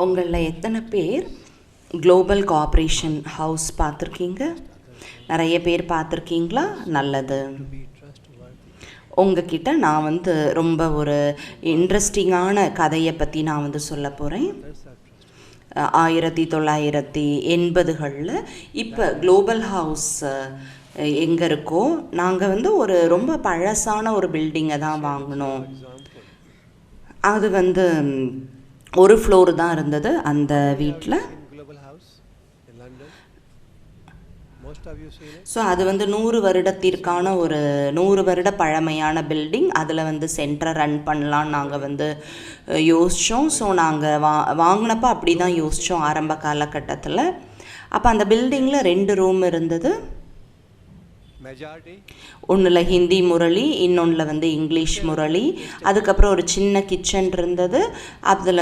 உங்களில் எத்தனை பேர் குளோபல் கோஆப்ரேஷன் ஹவுஸ் பார்த்துருக்கீங்க? நிறைய பேர் பார்த்துருக்கீங்களா? நல்லது. உங்ககிட்ட நான் ரொம்ப ஒரு இன்ட்ரெஸ்டிங்கான கதையை பற்றி நான் சொல்ல போகிறேன். 1980களில் இப்போ குளோபல் ஹவுஸ் எங்கே இருக்கோ, நாங்கள் ஒரு ரொம்ப பழசான ஒரு பில்டிங்கை தான் வாங்கினோம். அது ஒரு ஃப்ளோர் தான் இருந்தது அந்த வீட்டில். ஸோ அது 100 வருடத்திற்கான ஒரு 100 வருட பழமையான பில்டிங். அதில் சென்டரை ரன் பண்ணலான்னு நாங்கள் யோசித்தோம். ஸோ நாங்கள் வாங்கினப்போ அப்படி தான் யோசித்தோம் ஆரம்ப காலகட்டத்தில். அப்போ அந்த பில்டிங்கில் 2 ரூம் இருந்தது. ஒன்றில் ஹிந்தி முரளி, இன்னொன்றில் இங்கிலீஷ் முரளி. அதுக்கப்புறம் ஒரு சின்ன கிச்சன் இருந்தது. அதில்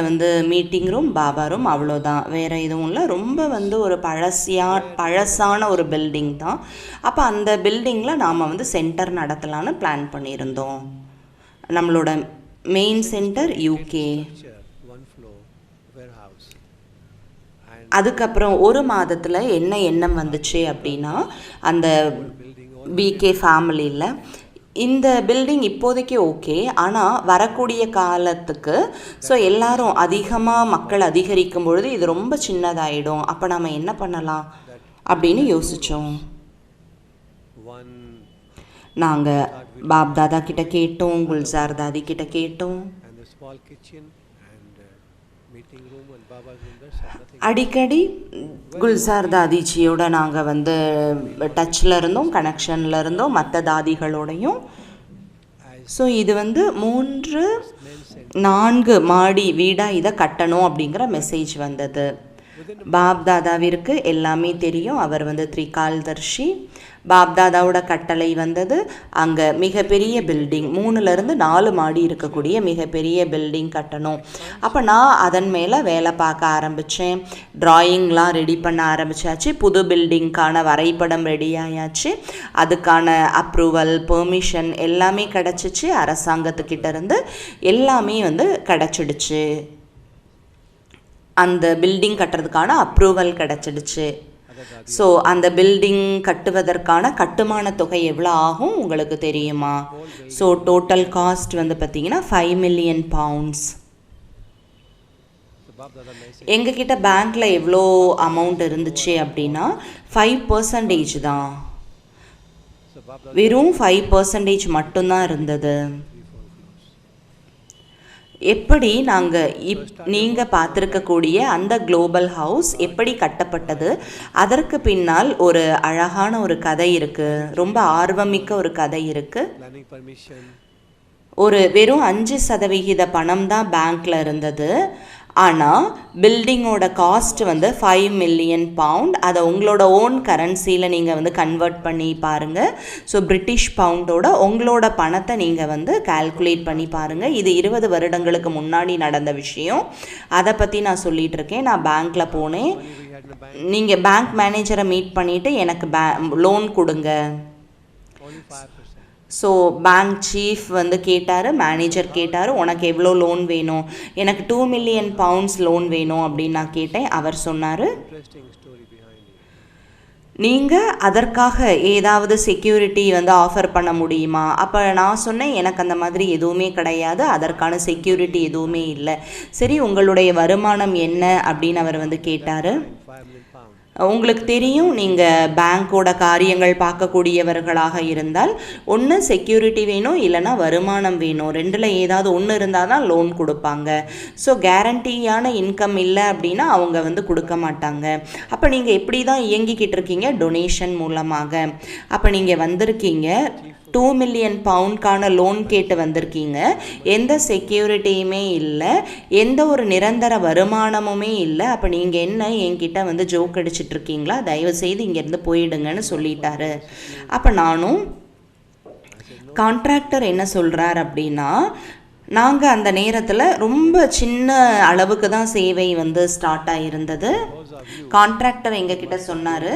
மீட்டிங் ரூம், பாபா ரூம், அவ்வளோதான். வேறு எதுவும் இல்லை. ரொம்ப ஒரு பழசான ஒரு பில்டிங் தான். அப்போ அந்த பில்டிங்கில் நாம் சென்டர் நடத்தலான்னு பிளான் பண்ணியிருந்தோம். நம்மளோட மெயின் சென்டர் யூகே. அதுக்கப்புறம் ஒரு மாதத்தில் என்ன எண்ணம் வந்துச்சு அப்படின்னா, அந்த பிகே ஃபேமிலியில் இந்த பில்டிங் இப்போதைக்கு ஓகே, ஆனால் வரக்கூடிய காலத்துக்கு ஸோ எல்லாரும் அதிகமாக மக்கள் அதிகரிக்கும் பொழுது இது ரொம்ப சின்னதாயிடும். அப்போ நம்ம என்ன பண்ணலாம் அப்படின்னு யோசித்தோம். நாங்கள் பாப் தாதா கிட்ட கேட்டோம், குல்சார் தாதி கிட்ட கேட்டோம். அடிக்கடி குல்சார் தாதிஜியோட நாங்கள் டச்சில் இருந்தோம், கனெக்ஷனில் இருந்தோம், மற்ற தாதிகளோடையும். ஸோ இது 3-4 மாடி வீடாக இதை கட்டணும் அப்படிங்கிற மெசேஜ் வந்தது. பாப் தாதாவிற்கு எல்லாமே தெரியும். அவர் திரிகால்தர்ஷி. பாப் தாதாவோட கட்டளை அங்கே மிகப்பெரிய பில்டிங், 3-4 மாடி இருக்கக்கூடிய மிகப்பெரிய பில்டிங் கட்டணும். அப்போ நான் அதன் மேலே வேலை பார்க்க ஆரம்பித்தேன். ட்ராயிங்லாம் ரெடி பண்ண ஆரம்பித்தாச்சு. புது பில்டிங்க்கான வரைபடம் ரெடி ஆயாச்சு. அதுக்கான அப்ரூவல், பெர்மிஷன் எல்லாமே கிடச்சிச்சு. அரசாங்கத்துக்கிட்ட இருந்து எல்லாமே கிடச்சிடுச்சு. அந்த பில்டிங் கட்டுறதுக்கான அப்ரூவல் கிடச்சிடுச்சு. ஸோ அந்த பில்டிங் கட்டுவதற்கான கட்டுமான தொகை எவ்வளோ ஆகும் உங்களுக்கு தெரியுமா? ஸோ டோட்டல் காஸ்ட் பார்த்திங்கன்னா 5 மில்லியன் பவுண்ட்ஸ். எங்ககிட்ட பேங்க்கில் எவ்வளோ அமௌண்ட் இருந்துச்சு அப்படின்னா 5% தான். வெறும் 5% மட்டும்தான் இருந்தது. எப்படி நீங்கள் பார்த்துருக்கக்கூடிய அந்த குளோபல் ஹவுஸ் எப்படி கட்டப்பட்டது, அதற்கு பின்னால் ஒரு அழகான ஒரு கதை இருக்குது. ரொம்ப ஆர்வமிக்க ஒரு கதை இருக்குது. வெறும் 5% பணம் தான் பேங்க்கில் இருந்தது. ஆனால் பில்டிங்கோட காஸ்ட் 5 மில்லியன் பவுண்ட். அதை உங்களோட ஓன் கரன்சியில் நீங்கள் கன்வெர்ட் பண்ணி பாருங்கள். ஸோ பிரிட்டிஷ் பவுண்டோட உங்களோட பணத்தை நீங்கள் கால்குலேட் பண்ணி பாருங்கள். இது 20 வருடங்களுக்கு முன்னாடி நடந்த விஷயம். அதை பற்றி நான் சொல்லிகிட்டு இருக்கேன். நான் பேங்க்கில் போனேன். நீங்கள் பேங்க் மேனேஜரை மீட் பண்ணிவிட்டு எனக்கு லோன் கொடுங்க. ஸோ பேங்க் சீஃப் கேட்டார், மேனேஜர் கேட்டார், உனக்கு எவ்வளோ லோன் வேணும்? எனக்கு 2 மில்லியன் பவுண்ட்ஸ் லோன் வேணும் அப்படின்னு நான் கேட்டேன். அவர் சொன்னார், நீங்கள் அதற்காக ஏதாவது செக்யூரிட்டி ஆஃபர் பண்ண முடியுமா? அப்போ நான் சொன்னேன், எனக்கு அந்த மாதிரி எதுவுமே கிடையாது, அதற்கான செக்யூரிட்டி எதுவுமே இல்லை. சரி, உங்களுடைய வருமானம் என்ன அப்படின்னு அவர் கேட்டார். உங்களுக்கு தெரியும், நீங்கள் பேங்க்கோட காரியங்கள் பார்க்கக்கூடியவர்களாக இருந்தால் ஒன்று செக்யூரிட்டி வேணும், இல்லைனா வருமானம் வேணும். 2ல் ஏதாவது ஒன்று இருந்தால் தான் லோன் கொடுப்பாங்க. ஸோ கேரண்டியான இன்கம் இல்லை அப்படின்னா அவங்க கொடுக்க மாட்டாங்க. அப்போ நீங்கள் எப்படி தான் இயங்கிக்கிட்டு இருக்கீங்க? டொனேஷன் மூலமாக. அப்போ நீங்கள் வந்திருக்கீங்க, 2 மில்லியன் பவுண்ட்கான லோன் கேட்டு வந்திருக்கீங்க. எந்த செக்யூரிட்டியுமே இல்லை, எந்த ஒரு நிரந்தர வருமானமுமே இல்லை. அப்போ நீங்கள் என்ன என்கிட்ட ஜோக் அடிச்சிட்ருக்கீங்களா? தயவுசெய்து இங்கேருந்து போயிடுங்கன்னு சொல்லிட்டாரு. அப்போ நானும் கான்ட்ராக்டர் என்ன சொல்கிறார் அப்படின்னா, நாங்கள் அந்த நேரத்தில் ரொம்ப சின்ன அளவுக்கு தான் சேவை வந்து ஸ்டார்ட் ஆகிருந்தது. கான்ட்ராக்டர் எங்ககிட்ட சொன்னார்,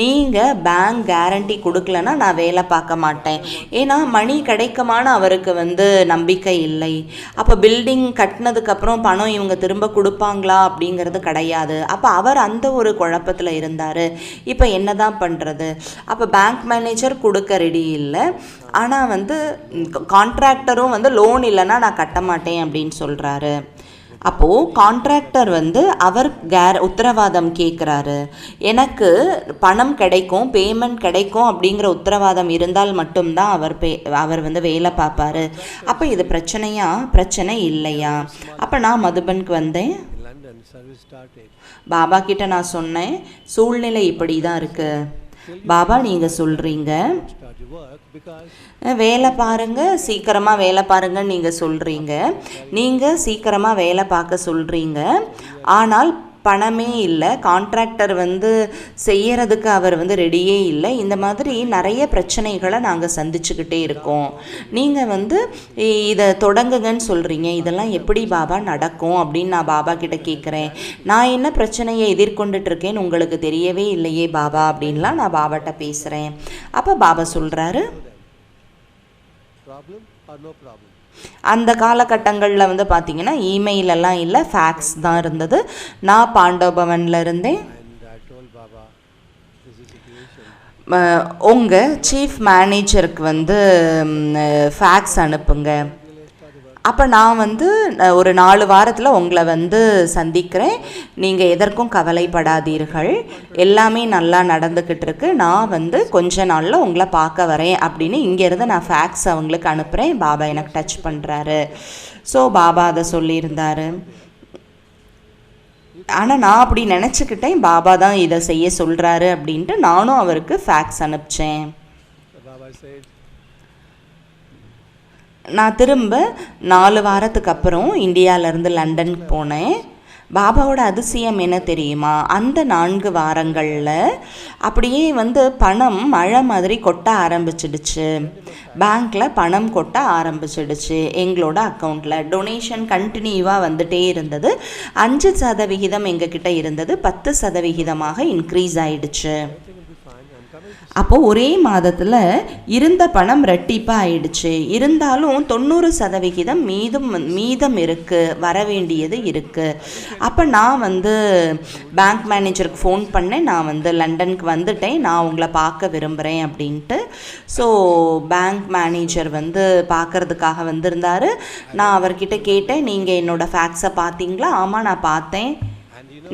நீங்கள் பேங்க் கேரண்டி கொடுக்கலன்னா நான் வேலை பார்க்க மாட்டேன். ஏன்னா மணி கிடைக்குமான்னு அவருக்கு வந்து நம்பிக்கை இல்லை. அப்போ பில்டிங் கட்டினதுக்கப்புறம் பணம் இவங்க திரும்ப கொடுப்பாங்களா அப்படிங்கிறது கிடையாது. அப்போ அவர் அந்த ஒரு குழப்பத்தில் இருந்தார். இப்போ என்ன தான் பண்ணுறது? அப்போ பேங்க் மேனேஜர் கொடுக்க ரெடி இல்லை. ஆனால் வந்து கான்ட்ராக்டரும் வந்து லோன் இல்லைன்னா நான் கட்ட மாட்டேன் அப்படின்னு சொல்கிறாரு. அப்போது கான்ட்ராக்டர் வந்து அவர் உத்தரவாதம் கேட்குறாரு. எனக்கு பணம் கிடைக்கும், பேமெண்ட் கிடைக்கும் அப்படிங்கிற உத்தரவாதம் இருந்தால் மட்டும்தான் அவர் வந்து வேலை பார்ப்பாரு. அப்போ இது பிரச்சனையா? பிரச்சனை இல்லையா? அப்போ நான் மதுபனுக்கு வந்தேன். பாபா கிட்ட நான் சொன்னேன், சூழ்நிலை இப்படி தான் இருக்குது பாபா, நீங்கள் சொல்கிறீங்க வேலை பாருங்கள், சீக்கிரமாக வேலை பாருங்கன்னு நீங்கள் சொல்கிறீங்க. நீங்கள் சீக்கிரமாக வேலை பார்க்க சொல்கிறீங்க. ஆனால் பணமே இல்லை, கான்ட்ராக்டர் வந்து செய்யறதுக்கு அவர் வந்து ரெடியே இல்லை. இந்த மாதிரி நிறைய பிரச்சனைகளை நாங்கள் சந்திச்சுக்கிட்டே இருக்கோம். நீங்கள் வந்து இதை தொடங்குங்கன்னு சொல்கிறீங்க, இதெல்லாம் எப்படி பாபா நடக்கும் அப்படின்னு நான் பாபா கிட்ட கேட்குறேன். நான் என்ன பிரச்சனையை எதிர்கொண்டுட்டு இருக்கேன்னு உங்களுக்கு தெரியவே இல்லையே பாபா அப்படின்லாம் நான் பாபாட்ட பேசுகிறேன். அப்போ பாபா சொல்கிறாரு, அந்த காலகட்டங்களில் வந்து பார்த்திங்கன்னா இமெயிலெல்லாம் இல்லை, ஃபேக்ஸ் தான் இருந்தது. நான் பாண்டவபவனில் இருந்தேன். உங்கள் சீஃப் மேனேஜருக்கு வந்து ஃபேக்ஸ் அனுப்புங்க. அப்போ நான் வந்து ஒரு 4 வாரத்தில் உங்களை வந்து சந்திக்கிறேன். நீங்கள் எதற்கும் கவலைப்படாதீர்கள், எல்லாமே நல்லா நடந்துக்கிட்டு இருக்கு. நான் வந்து கொஞ்ச நாளில் உங்களை பார்க்க வரேன் அப்படின்னு இங்கேருந்து நான் ஃபேக்ஸ் அவங்களுக்கு அனுப்புகிறேன். பாபா எனக்கு டச் பண்ணுறாரு. ஸோ பாபா அதை சொல்லியிருந்தார். ஆனால் நான் அப்படி நினச்சிக்கிட்டேன், பாபா தான் இதை செய்ய சொல்கிறாரு அப்படின்ட்டு நானும் அவருக்கு ஃபேக்ஸ் அனுப்பிச்சேன். நான் திரும்ப 4 வாரத்துக்கு அப்புறம் இந்தியாவிலேருந்து லண்டனுக்கு போனேன். பாபாவோட அதிசயம் என்ன தெரியுமா? அந்த 4 வாரங்களில் அப்படியே வந்து பணம் மழை மாதிரி கொட்ட ஆரம்பிச்சிடுச்சு. பேங்க்கில் பணம் கொட்ட ஆரம்பிச்சிடுச்சு. எங்களோட அக்கௌண்ட்டில் டொனேஷன் கண்டினியூவாக வந்துகிட்டே இருந்தது. 5% எங்ககிட்ட இருந்தது, 10% இன்க்ரீஸ் ஆயிடுச்சு. அப்போது ஒரே மாதத்தில் இருந்த பணம் ரெட்டிப்பாக ஆயிடுச்சு. இருந்தாலும் 90% மீதம் இருக்குது, வர வேண்டியது இருக்குது. அப்போ நான் வந்து பேங்க் மேனேஜருக்கு ஃபோன் பண்ணேன், நான் வந்து லண்டனுக்கு வந்துட்டேன், நான் உங்களை பார்க்க விரும்புகிறேன் அப்படின்ட்டு. ஸோ பேங்க் மேனேஜர் வந்து பார்க்குறதுக்காக வந்திருந்தார். நான் அவர்கிட்ட கேட்டேன், நீங்கள் என்னோடய ஃபேக்ஸை பார்த்தீங்களா? ஆமாம் நான் பார்த்தேன்.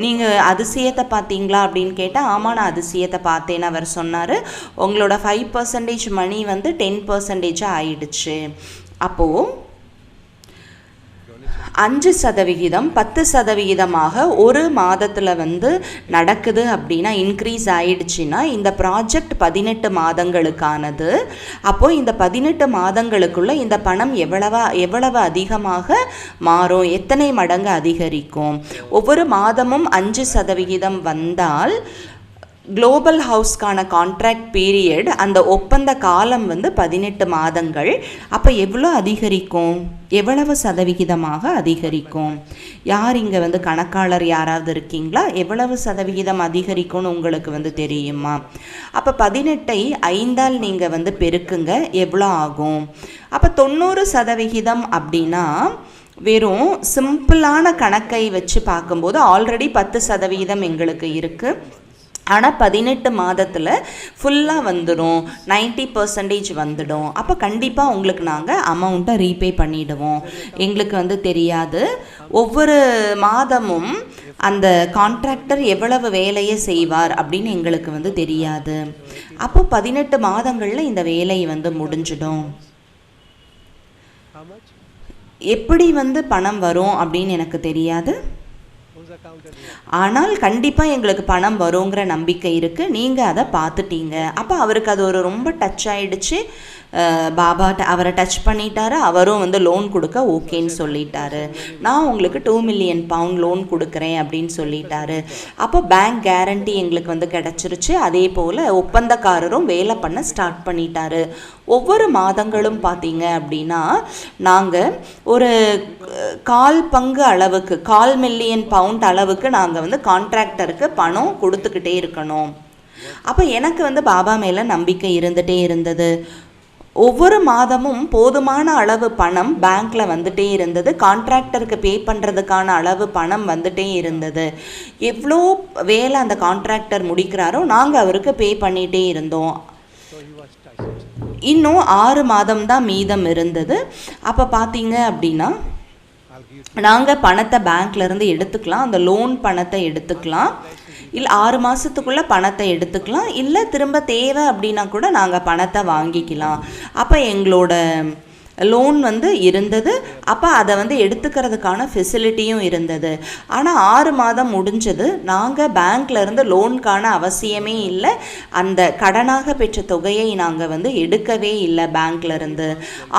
நீங்கள் அதிசயத்தை பார்த்தீங்களா அப்படின்னு கேட்டால், ஆமாம் நான் அதிசயத்தை பார்த்தேன்னு அவர் சொன்னார். உங்களோட 5% மணி வந்து 10% ஆயிடுச்சு. அப்போது 5% 10% ஒரு மாதத்தில் வந்து நடக்குது அப்படின்னா, இன்க்ரீஸ் ஆயிடுச்சுன்னா இந்த ப்ராஜெக்ட் 18 மாதங்களுக்கானது. அப்போது இந்த 18 மாதங்களுக்குள்ளே இந்த பணம் எவ்வளவு அதிகமாக மாறும், எத்தனை மடங்கு அதிகரிக்கும்? ஒவ்வொரு மாதமும் 5% வந்தால் குளோபல் ஹவுஸ்க்கான கான்ட்ராக்ட் பீரியட், அந்த ஒப்பந்த காலம் வந்து 18 மாதங்கள். அப்போ எவ்வளோ அதிகரிக்கும்? எவ்வளவு சதவிகிதமாக அதிகரிக்கும்? யார் இங்கே வந்து கணக்காளர் யாராவது இருக்கீங்களா? எவ்வளவு சதவிகிதம் அதிகரிக்கும்னு உங்களுக்கு வந்து தெரியுமா? அப்போ 18ஐ 5ஆல் நீங்கள் வந்து பெருக்குங்க, எவ்வளோ ஆகும்? அப்போ 90% அப்படின்னா வெறும் சிம்பிளான கணக்கை வச்சு பார்க்கும்போது ஆல்ரெடி 10% எங்களுக்கு இருக்குது. ஆனால் 18 மாதத்தில் ஃபுல்லாக வந்துடும், 90% வந்துடும். அப்போ கண்டிப்பாக உங்களுக்கு நாங்கள் அமௌண்ட்டை ரீபே பண்ணிவிடுவோம். எங்களுக்கு வந்து தெரியாது, ஒவ்வொரு மாதமும் அந்த கான்ட்ராக்டர் எவ்வளவு வேலையை செய்வார் அப்படின்னு எங்களுக்கு வந்து தெரியாது. அப்போ 18 மாதங்களில் இந்த வேலை வந்து முடிஞ்சிடும். எப்படி வந்து பணம் வரும் அப்படின்னு எனக்கு தெரியாது. ஆனால் கண்டிப்பாக எங்களுக்கு பணம் வருங்கிற நம்பிக்கை இருக்குது. நீங்கள் அதை பார்த்துட்டீங்க. அப்போ அவருக்கு அது ஒரு ரொம்ப டச் ஆகிடுச்சு. பாபா அவரை டச் பண்ணிட்டாரு. அவரும் வந்து லோன் கொடுக்க ஓகேன்னு சொல்லிட்டாரு. நான் உங்களுக்கு 2 மில்லியன் பவுண்ட் லோன் கொடுக்குறேன் அப்படின்னு சொல்லிட்டாரு. அப்போ பேங்க் கேரண்டி எங்களுக்கு வந்து கிடச்சிருச்சு. அதே போல் ஒப்பந்தக்காரரும் வேலை பண்ண ஸ்டார்ட் பண்ணிட்டாரு. ஒவ்வொரு மாதங்களும் பார்த்தீங்க அப்படின்னா நாங்கள் ஒரு 1/4 பங்கு அளவுக்கு 1/4 மில்லியன் பவுண்ட் அளவுக்கு நாங்கள் வந்து கான்ட்ராக்டருக்கு பணம் கொடுத்துக்கிட்டே இருக்கணும். அப்போ எனக்கு வந்து பாபா மேலே நம்பிக்கை இருந்துகிட்டே இருந்தது. ஒவ்வொரு மாதமும் போதுமான அளவு பணம் பேங்க்கில் வந்துட்டே இருந்தது. கான்ட்ராக்டருக்கு பே பண்ணுறதுக்கான அளவு பணம் வந்துட்டே இருந்தது. எவ்வளோ வேலை அந்த கான்ட்ராக்டர் முடிக்கிறாரோ நாங்கள் அவருக்கு பே பண்ணிகிட்டே இருந்தோம். இன்னும் 6 மாதம் தான் மீதம் இருந்தது. அப்போ பார்த்தீங்க அப்படின்னா நாங்கள் பணத்தை பேங்க்லேருந்து எடுத்துக்கலாம், அந்த லோன் பணத்தை எடுத்துக்கலாம், இல்லை 6 மாதத்துக்குள்ளே பணத்தை எடுத்துக்கலாம், இல்லை திரும்ப தேவை அப்படின்னா கூட நாங்கள் பணத்தை வாங்கிக்கலாம். அப்போ எங்களோட லோன் வந்து இருந்தது. அப்போ அதை வந்து எடுத்துக்கிறதுக்கான ஃபெசிலிட்டியும் இருந்தது. ஆனால் 6 மாதம் முடிஞ்சது. நாங்கள் பேங்க்லேருந்து லோனுக்கான அவசியமே இல்லை. அந்த கடனாக பெற்ற தொகையை நாங்கள் வந்து எடுக்கவே இல்லை பேங்க்லேருந்து.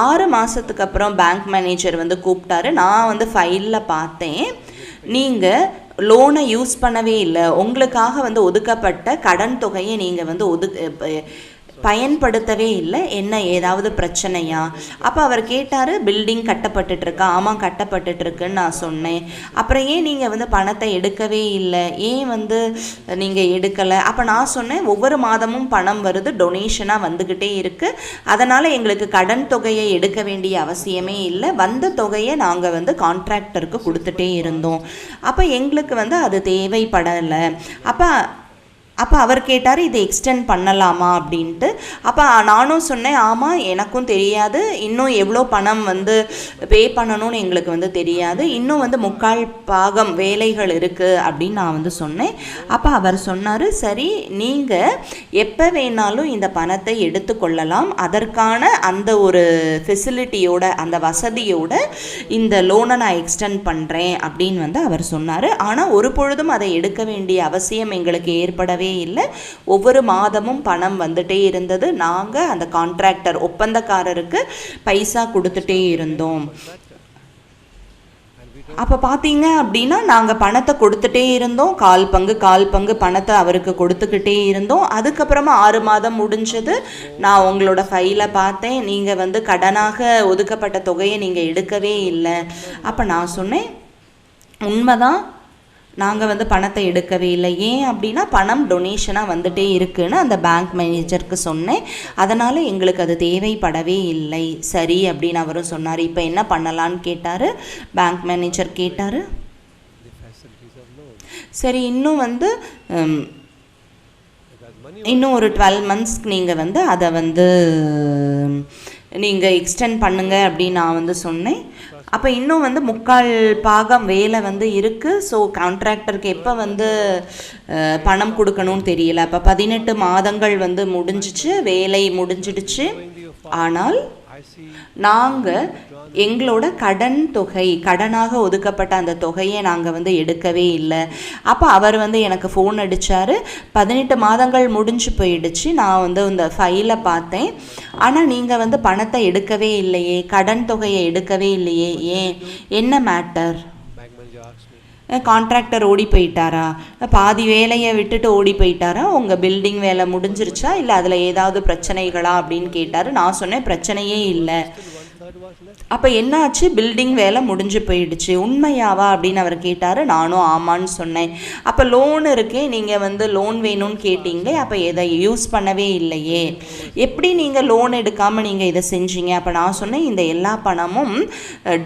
6 மாதத்துக்கு அப்புறம் பேங்க் மேனேஜர் வந்து கூப்பிட்டாரு. நான் வந்து ஃபைலில் பார்த்தேன், நீங்கள் லோனை யூஸ் பண்ணவே இல்லை, உங்களுக்காக வந்து ஒதுக்கப்பட்ட கடன் தொகையை நீங்கள் வந்து பயன்படுத்தவே இல்லை, என்ன ஏதாவது பிரச்சனையா? அப்போ அவர் கேட்டார், பில்டிங் கட்டப்பட்டுட்ருக்கா? ஆமாம் கட்டப்பட்டுட்ருக்குன்னு நான் சொன்னேன். அப்புறம் ஏன் நீங்கள் வந்து பணத்தை எடுக்கவே இல்லை, ஏன் வந்து நீங்கள் எடுக்கலை? அப்போ நான் சொன்னேன், ஒவ்வொரு மாதமும் பணம் வருது, டொனேஷனாக வந்துக்கிட்டே இருக்குது, அதனால் எங்களுக்கு கடன் தொகையை எடுக்க வேண்டிய அவசியமே இல்லை, வந்த தொகையை நாங்கள் வந்து கான்ட்ராக்டருக்கு கொடுத்துட்டே இருந்தோம். அப்போ எங்களுக்கு வந்து அது தேவைப்படலை. அப்போ அவர் கேட்டார், இதை எக்ஸ்டெண்ட் பண்ணலாமா அப்படின்ட்டு. அப்போ நானும் சொன்னேன், ஆமாம் எனக்கும் தெரியாது, இன்னும் எவ்வளோ பணம் வந்து பே பண்ணணும்னு எங்களுக்கு வந்து தெரியாது, இன்னும் வந்து 3/4 பாகம் வேலைகள் இருக்குது அப்படின்னு நான் வந்து சொன்னேன். அப்போ அவர் சொன்னார், சரி நீங்கள் எப்போ வேணாலும் இந்த பணத்தை எடுத்துக்கொள்ளலாம், அதற்கான அந்த ஒரு ஃபெசிலிட்டியோட அந்த வசதியோட இந்த லோனை நான் எக்ஸ்டெண்ட் பண்ணுறேன் அப்படின்னு வந்து அவர் சொன்னார். ஆனால் ஒரு பொழுதும் அதை எடுக்க வேண்டிய அவசியம் எங்களுக்கு ஏற்படவே இல்லை. ஒவ்வொரு மாதமும் பணம் வந்துட்டே இருந்தது. நாங்கள் அந்த கான்ட்ராக்டர் ஒப்பந்தக்காரருக்கு பைசா கொடுத்துட்டே இருந்தோம். அப்போ பார்த்தீங்க அப்படின்னா நாங்கள் பணத்தை கொடுத்துட்டே இருந்தோம், 1/4 பங்கு பணத்தை அவருக்கு கொடுத்துக்கிட்டே இருந்தோம். அதுக்கப்புறமா 6 மாதம் முடிஞ்சது. நான் உங்களோட ஃபைலை பார்த்தேன், நீங்கள் வந்து கடனாக ஒதுக்கப்பட்ட தொகையை நீங்கள் எடுக்கவே இல்லை. அப்போ நான் சொன்னேன், உண்மைதான், நாங்கள் வந்து பணத்தை எடுக்கவே இல்லை. ஏன் அப்படின்னா பணம் டொனேஷனாக வந்துட்டே இருக்குன்னு அந்த பேங்க் மேனேஜருக்கு சொன்னேன். அதனால் எங்களுக்கு அது தேவைப்படவே இல்லை. சரி அப்படின்னு அவரும் சொன்னார். இப்போ என்ன பண்ணலான்னு கேட்டார், பேங்க் மேனேஜர் கேட்டார். சரி, இன்னும் வந்து இன்னும் ஒரு 12 மந்த்ஸ்க்கு நீங்கள் வந்து அதை வந்து நீங்கள் எக்ஸ்டெண்ட் பண்ணுங்க அப்படின்னு நான் வந்து சொன்னேன். அப்போ இன்னும் வந்து 3/4 பாகம் வேலை வந்து இருக்குது. ஸோ கான்ட்ராக்டருக்கு எப்போ வந்து பணம் கொடுக்கணும்னு தெரியல. அப்போ 18 மாதங்கள் வந்து முடிஞ்சிச்சு, வேலை முடிஞ்சிடுச்சு. ஆனால் நாங்கள் எங்களோட கடன் தொகை, கடனாக ஒதுக்கப்பட்ட அந்த தொகையை நாங்கள் வந்து எடுக்கவே இல்லை. அப்போ அவர் வந்து எனக்கு ஃபோன் அடித்தார். 18 மாதங்கள் முடிஞ்சு போயிடுச்சு. நான் வந்து இந்த ஃபைலை பார்த்தேன். ஆனால் நீங்கள் வந்து பணத்தை எடுக்கவே இல்லையே, கடன் தொகையை எடுக்கவே இல்லையே, ஏன், என்ன மேட்டர்? கான்ட்ராக்டர் ஓடி போயிட்டாரா, பாதி வேலையை விட்டுட்டு ஓடி போயிட்டாரா, உங்கள் பில்டிங் வேலை முடிஞ்சிருச்சா, இல்லை அதில் ஏதாவது பிரச்சனைகளா அப்படின்னு கேட்டார். நான் சொன்னேன், பிரச்சனையே இல்லை. அப்போ என்னாச்சு, பில்டிங் வேலை முடிஞ்சு போயிடுச்சு, உண்மையாவா அப்படின்னு அவர் கேட்டார். நானும் ஆமான்னு சொன்னேன். அப்போ லோன் இருக்கே, நீங்கள் வந்து லோன் வேணும்னு கேட்டீங்களே, அப்போ எதை யூஸ் பண்ணவே இல்லையே, எப்படி நீங்கள் லோன் எடுக்காமல் நீங்கள் இதை செஞ்சீங்க? அப்போ நான் சொன்னேன், இந்த எல்லா பணமும்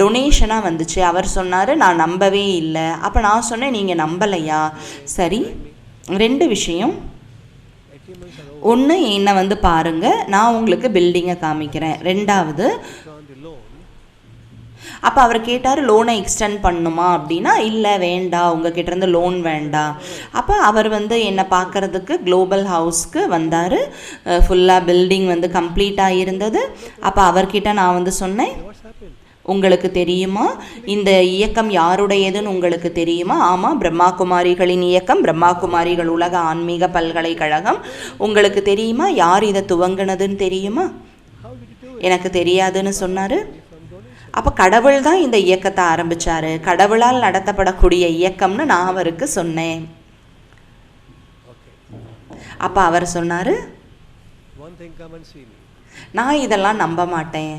டொனேஷனாக வந்துச்சு. அவர் சொன்னார், நான் நம்பவே இல்லை. அப்போ நான் சொன்னேன், நீங்கள் நம்பலையா? சரி, 2 விஷயம். ஒன்று, என்னை வந்து பாருங்கள், நான் உங்களுக்கு பில்டிங்கை காமிக்கிறேன். 2வது, அப்போ அவர் கேட்டார், லோனை எக்ஸ்டெண்ட் பண்ணணுமா அப்படின்னா, இல்லை வேண்டாம், உங்ககிட்ட இருந்து லோன் வேண்டாம். அப்போ அவர் வந்து என்னை பார்க்குறதுக்கு குளோபல் ஹவுஸ்க்கு வந்தார். ஃபுல்லாக பில்டிங் வந்து கம்ப்ளீட்டாக இருந்தது. அப்போ அவர்கிட்ட நான் வந்து சொன்னேன், உங்களுக்கு தெரியுமா இந்த இயக்கம் யாருடையதுன்னு உங்களுக்கு தெரியுமா? ஆமாம், பிரம்மாகுமாரிகளின் இயக்கம், பிரம்மாகுமாரிகள் உலக ஆன்மீக பல்கலைக்கழகம். உங்களுக்கு தெரியுமா யார் இதை துவங்கினதுன்னு தெரியுமா? எனக்கு தெரியாதுன்னு சொன்னார். அப்போ கடவுள் தான் இந்த இயக்கத்தை ஆரம்பித்தார், கடவுளால் நடத்தப்படக்கூடிய இயக்கம்னு நான் அவருக்கு சொன்னேன். அப்போ அவர் சொன்னார், நான் இதெல்லாம் நம்ப மாட்டேன்.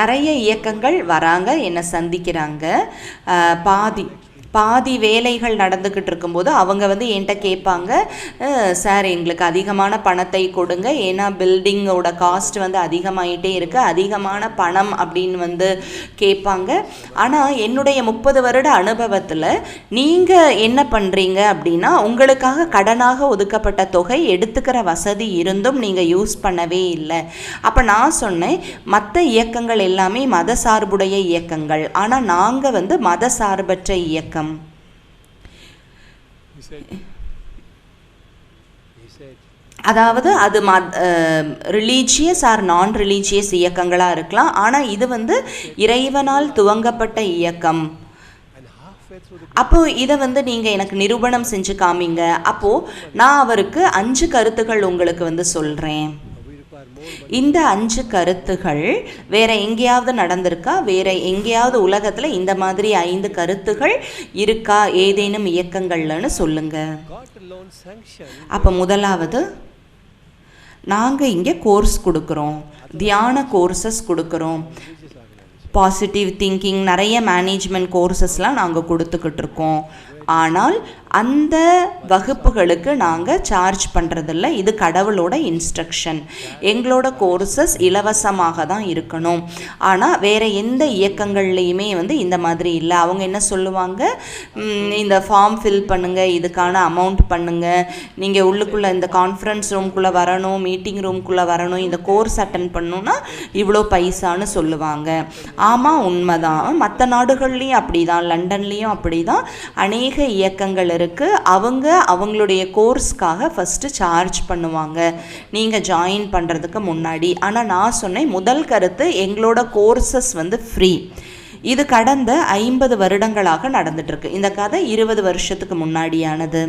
நிறைய இயக்கங்கள் வராங்க, என்னை சந்திக்கிறாங்க. பாதி வேலைகள் நடந்துக்கிட்டு இருக்கும்போது அவங்க வந்து என்கிட்ட கேட்பாங்க, சார் எங்களுக்கு அதிகமான பணத்தை கொடுங்க, ஏன்னா பில்டிங்கோட காஸ்ட் வந்து அதிகமாகிட்டே இருக்குது, அதிகமான பணம் அப்படின்னு வந்து கேட்பாங்க. ஆனால் என்னுடைய 30 வருட அனுபவத்தில் நீங்கள் என்ன பண்ணுறீங்க அப்படின்னா, உங்களுக்காக கடனாக ஒதுக்கப்பட்ட தொகை எடுத்துக்கிற வசதி இருந்தும் நீங்கள் யூஸ் பண்ணவே இல்லை. அப்போ நான் சொன்னேன், மற்ற இயக்கங்கள் எல்லாமே மத சார்புடைய இயக்கங்கள், ஆனால் நாங்கள் வந்து மத சார்பற்ற இயக்கம். அதாவது அது ரிலீஜியஸ் ஆர் நான் ரிலீஜியஸ் இயக்கங்களாக இருக்கலாம், ஆனால் இது வந்து இறைவனால் துவங்கப்பட்ட இயக்கம். அப்போது இதை வந்து நீங்கள் எனக்கு நிரூபணம் செஞ்சு காமிங்க. அப்போது நான் அவருக்கு 5 கருத்துக்கள் உங்களுக்கு வந்து சொல்கிறேன். இந்த 5 கருத்துகள் வேற எங்கேயாவது நடந்திருக்கா, வேற எங்கேயாவது உலகத்தில் இந்த மாதிரி 5 கருத்துகள் இருக்கா ஏதேனும் இயக்கங்கள்லன்னு சொல்லுங்க. அப்போ முதலாவது, நாங்கள் இங்கே கோர்ஸ் கொடுக்குறோம், தியான கோர்சஸ் கொடுக்குறோம், பாசிட்டிவ் திங்கிங், நிறைய மேனேஜ்மெண்ட் கோர்சஸ்லாம் நாங்கள் கொடுத்துக்கிட்டு இருக்கோம். ஆனால் அந்த வகுப்புகளுக்கு நாங்கள் சார்ஜ் பண்ணுறதில்ல, இது கடவுளோட இன்ஸ்ட்ரக்ஷன். எங்களோட கோர்சஸ் இலவசமாக தான் இருக்கணும். ஆனால் வேறு எந்த இயக்கங்கள்லேயுமே வந்து இந்த மாதிரி இல்லை. அவங்க என்ன சொல்லுவாங்க, இந்த ஃபார்ம் ஃபில் பண்ணுங்கள், இதுக்கான அமௌண்ட் பண்ணுங்கள், நீங்கள் உள்ளுக்குள்ளே இந்த கான்ஃபரன்ஸ் ரூம்குள்ளே வரணும், மீட்டிங் ரூம்குள்ளே வரணும், இந்த கோர்ஸ் அட்டன் பண்ணணுன்னா இவ்வளோ பைசான்னு சொல்லுவாங்க. ஆமாம், உண்மைதான். மற்ற நாடுகள்லேயும் அப்படி தான், லண்டன்லேயும் அப்படி தான் அநேக இயக்கங்கள் இருக்குது. அவங்களுடைய கோர்ஸ்க்காக ஃபஸ்ட்டு சார்ஜ் பண்ணுவாங்க நீங்கள் ஜாயின் பண்ணுறதுக்கு முன்னாடி. ஆனால் நான் சொன்னேன், முதல் கருத்து, எங்களோட கோர்சஸ் வந்து ஃப்ரீ. இது கடந்த 50 வருடங்களாக நடந்துட்டுருக்கு. இந்த கதை 20 வருஷத்துக்கு முன்னாடியானது.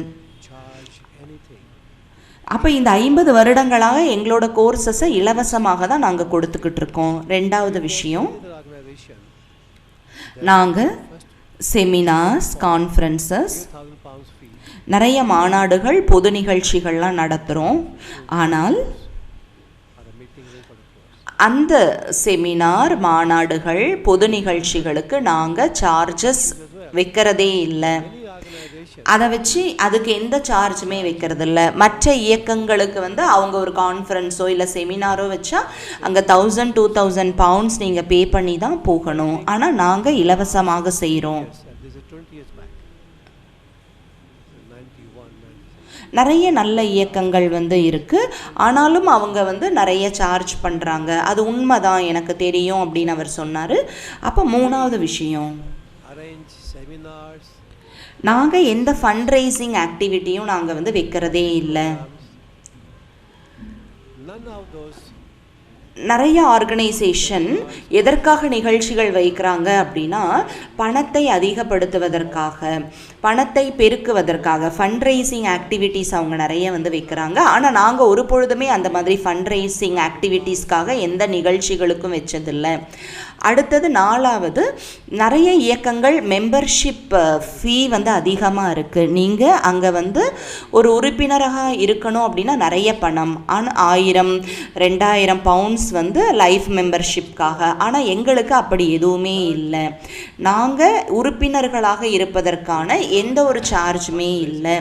அப்போ இந்த 50 வருடங்களாக எங்களோட கோர்சஸை இலவசமாக தான் நாங்கள் கொடுத்துக்கிட்டு இருக்கோம். 2வது விஷயம், நாங்கள் செமினார்ஸ், கான்ஃபரன்சஸ், நிறைய மாநாடுகள், பொது நிகழ்ச்சிகள்லாம் நடத்துகிறோம். ஆனால் அந்த செமினார், மாநாடுகள், பொது நிகழ்ச்சிகளுக்கு நாங்கள் சார்ஜஸ் வைக்கிறதே இல்லை. அதை வச்சு அதுக்கு எந்த சார்ஜுமே வைக்கிறது இல்லை. மற்ற இயக்கங்களுக்கு வந்து அவங்க ஒரு கான்ஃபரன்ஸோ இல்லை செமினாரோ வச்சா அங்கே 1000-2000 பவுண்ட்ஸ் நீங்கள் பே பண்ணி தான் போகணும். ஆனால் நாங்கள் இலவசமாக செய்கிறோம். நிறைய நல்ல இயக்கங்கள் வந்து இருக்குது, ஆனாலும் அவங்க வந்து நிறைய சார்ஜ் பண்ணுறாங்க. அது உண்மைதான், எனக்கு தெரியும் அப்படின்னு அவர் சொன்னார். அப்போ 3வது விஷயம், நாங்கள் எந்த ஃபண்ட் ரைசிங் ஆக்டிவிட்டியும் நாங்கள் வந்து வைக்கிறதே இல்லை. நிறைய ஆர்கனைசேஷன் எதற்காக நிகழ்ச்சிகள் வைக்கிறாங்க அப்படின்னா, பணத்தை அதிகப்படுத்துவதற்காக, பணத்தை பெருக்குவதற்காக ஃபண்ட் ரைசிங் ஆக்டிவிட்டீஸ் அவங்க நிறைய வந்து வைக்கிறாங்க. ஆனால் நாங்கள் ஒரு பொழுதுமே அந்த மாதிரி ஃபண்ட் ரைசிங் ஆக்டிவிட்டீஸ்க்காக எந்த நிகழ்ச்சிகளுக்கும் வச்சதில்லை. அடுத்தது 4வது, நிறைய இயக்கங்கள் மெம்பர்ஷிப் ஃபீ வந்து அதிகமாக இருக்குது. நீங்கள் அங்கே வந்து ஒரு உறுப்பினராக இருக்கணும் அப்படின்னா நிறைய பணம், ஆனால் 1000-2000 பவுண்ட்ஸ் வந்து லைஃப் மெம்பர்ஷிப்காக. ஆனால் எங்களுக்கு அப்படி எதுவுமே இல்லை. நாங்கள் உறுப்பினர்களாக இருப்பதற்கான எந்த ஒரு சார்ஜுமே இல்லை.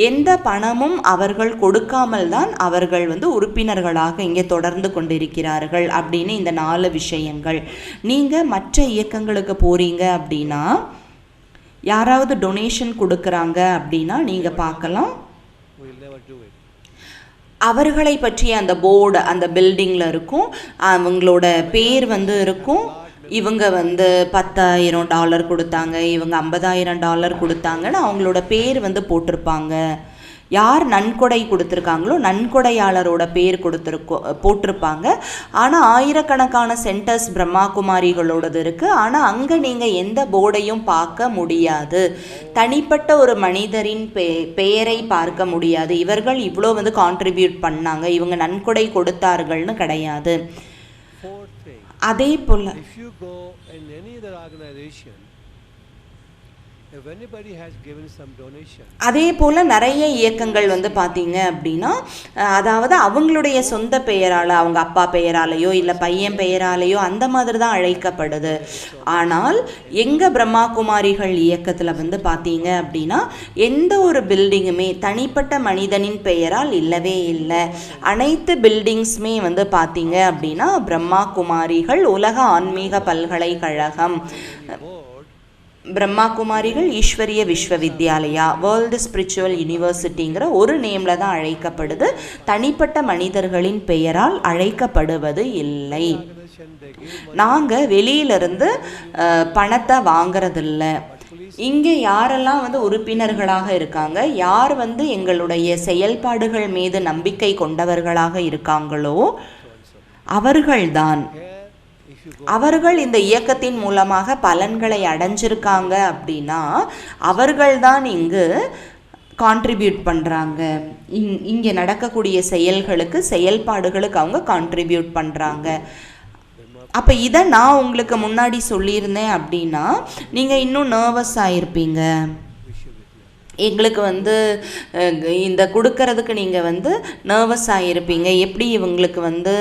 எந்த பணமும் அவர்கள் கொடுக்காமல் தான் அவர்கள் வந்து உறுப்பினர்களாக இங்கே தொடர்ந்து கொண்டிருக்கிறார்கள் அப்படின்னு இந்த 4 விஷயங்கள். நீங்கள் மற்ற இயக்கங்களுக்கு போகிறீங்க அப்படின்னா, யாராவது டொனேஷன் கொடுக்குறாங்க அப்படின்னா நீங்கள் பார்க்கலாம், அவர்களை பற்றிய அந்த போர்டு அந்த பில்டிங்கில் இருக்கும், அவங்களோட பேர் வந்து இருக்கும். இவங்க வந்து $10,000 கொடுத்தாங்க, இவங்க $50,000 கொடுத்தாங்கன்னு அவங்களோட பேர் வந்து போட்டிருப்பாங்க. யார் நன்கொடை கொடுத்துருக்காங்களோ நன்கொடையாளரோட பேர் போட்டிருப்பாங்க. ஆனால் ஆயிரக்கணக்கான சென்டர்ஸ் பிரம்மா குமாரிகளோடது இருக்குது. ஆனால் அங்கே நீங்கள் எந்த போர்டையும் பார்க்க முடியாது. தனிப்பட்ட ஒரு மனிதரின் பெயரை பார்க்க முடியாது. இவர்கள் இவ்வளோ வந்து கான்ட்ரிபியூட் பண்ணாங்க, இவங்க நன்கொடை கொடுத்தார்கள்னு கிடையாது. அதே போல் அதே போல் நிறைய இயக்கங்கள் வந்து பார்த்தீங்க அப்படின்னா, அதாவது அவங்களுடைய சொந்த பெயரால், அவங்க அப்பா பெயராலேயோ இல்லை பையன் பெயராலேயோ அந்த மாதிரி தான் அழைக்கப்படுது. ஆனால் எங்கள் பிரம்மா குமாரிகள் இயக்கத்தில் வந்து பார்த்தீங்க அப்படின்னா எந்த ஒரு பில்டிங்குமே தனிப்பட்ட மனிதனின் பெயரால் இல்லவே இல்லை. அனைத்து பில்டிங்ஸுமே வந்து பார்த்தீங்க அப்படின்னா பிரம்மா குமாரிகள் உலக ஆன்மீக பல்கலைக்கழகம், பிரம்மா குமாரிகள் ஈஸ்வரிய விஸ்வவித்யாலயா, வேர்ல்டு ஸ்பிரிச்சுவல் யூனிவர்சிட்டிங்கிற ஒரு நேமில் தான் அழைக்கப்படுது. தனிப்பட்ட மனிதர்களின் பெயரால் அழைக்கப்படுவது இல்லை. நாங்கள் வெளியிலிருந்து பணத்தை வாங்கிறதில்ல. இங்கே யாரெல்லாம் வந்து உறுப்பினர்களாக இருக்காங்க, யார் வந்து எங்களுடைய செயல்பாடுகள் மீது நம்பிக்கை கொண்டவர்களாக இருக்காங்களோ அவர்கள் இந்த இயக்கத்தின் மூலமாக பலன்களை அடைஞ்சிருக்காங்க அப்படின்னா அவர்கள்தான் இங்கு கான்ட்ரிபியூட் பண்ணுறாங்க. இங்கே நடக்கக்கூடிய செயல்பாடுகளுக்கு அவங்க கான்ட்ரிபியூட் பண்ணுறாங்க. அப்போ இதை நான் உங்களுக்கு முன்னாடி சொல்லியிருந்தேன் அப்படின்னா நீங்கள் இன்னும் நர்வஸ் ஆகிருப்பீங்க. எங்களுக்கு வந்து இந்த கொடுக்கறதுக்கு நீங்கள் வந்து நர்வஸ் ஆகிருப்பீங்க, எப்படி இவங்களுக்கு வந்து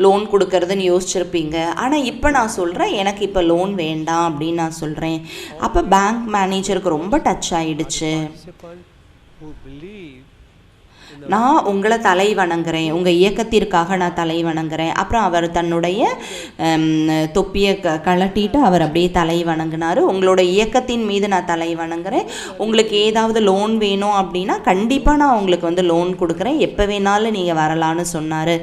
லோன் கொடுக்கறதுன்னு யோசிச்சிருப்பீங்க. ஆனால் இப்போ நான் சொல்கிறேன், எனக்கு இப்போ லோன் வேண்டாம் அப்படின்னு நான் சொல்கிறேன். அப்போ பேங்க் மேனேஜருக்கு ரொம்ப டச் ஆகிடுச்சு. நான் உங்களை தலை வணங்குறேன், உங்கள் இயக்கத்திற்காக நான் தலை வணங்குறேன். அப்புறம் அவர் தன்னுடைய தொப்பியை கழட்டிட்டு அவர் அப்படியே தலை வணங்கினார். உங்களோட இயக்கத்தின் மீது நான் தலை வணங்குறேன். உங்களுக்கு ஏதாவது லோன் வேணும் அப்படின்னா கண்டிப்பாக நான் உங்களுக்கு வந்து லோன் கொடுக்குறேன், எப்போ வேணாலும் நீங்கள் வரலான்னு சொன்னார்.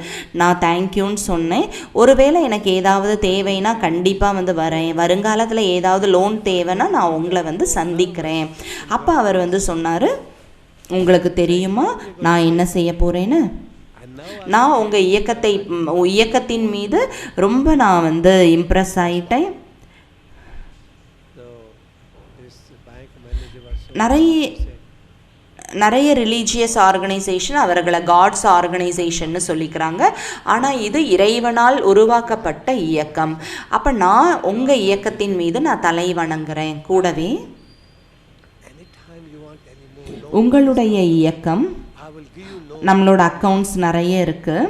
நான் தேங்க்யூன்னு சொன்னேன். ஒருவேளை எனக்கு ஏதாவது தேவைன்னா கண்டிப்பாக வந்து வரேன், வருங்காலத்தில் ஏதாவது லோன் தேவைன்னா நான் உங்களை வந்து சந்திக்கிறேன். அப்போ அவர் வந்து சொன்னார், உங்களுக்கு தெரியுமா நான் என்ன செய்ய போகிறேன்னு? நான் உங்கள் இயக்கத்தின் மீது ரொம்ப நான் வந்து இம்ப்ரெஸ் ஆகிட்டேன். நிறைய ரிலீஜியஸ் ஆர்கனைசேஷன் அவர்களை காட்ஸ் ஆர்கனைசேஷன்னு சொல்லிக்கிறாங்க. ஆனால் இது இறைவனால் உருவாக்கப்பட்ட இயக்கம். அப்போ நான் உங்கள் இயக்கத்தின் மீது நான் தலை வணங்குறேன். கூடவே உங்களுடைய இயக்கம், நம்மளோட அக்கௌண்ட்ஸ் நிறைய இருக்குது,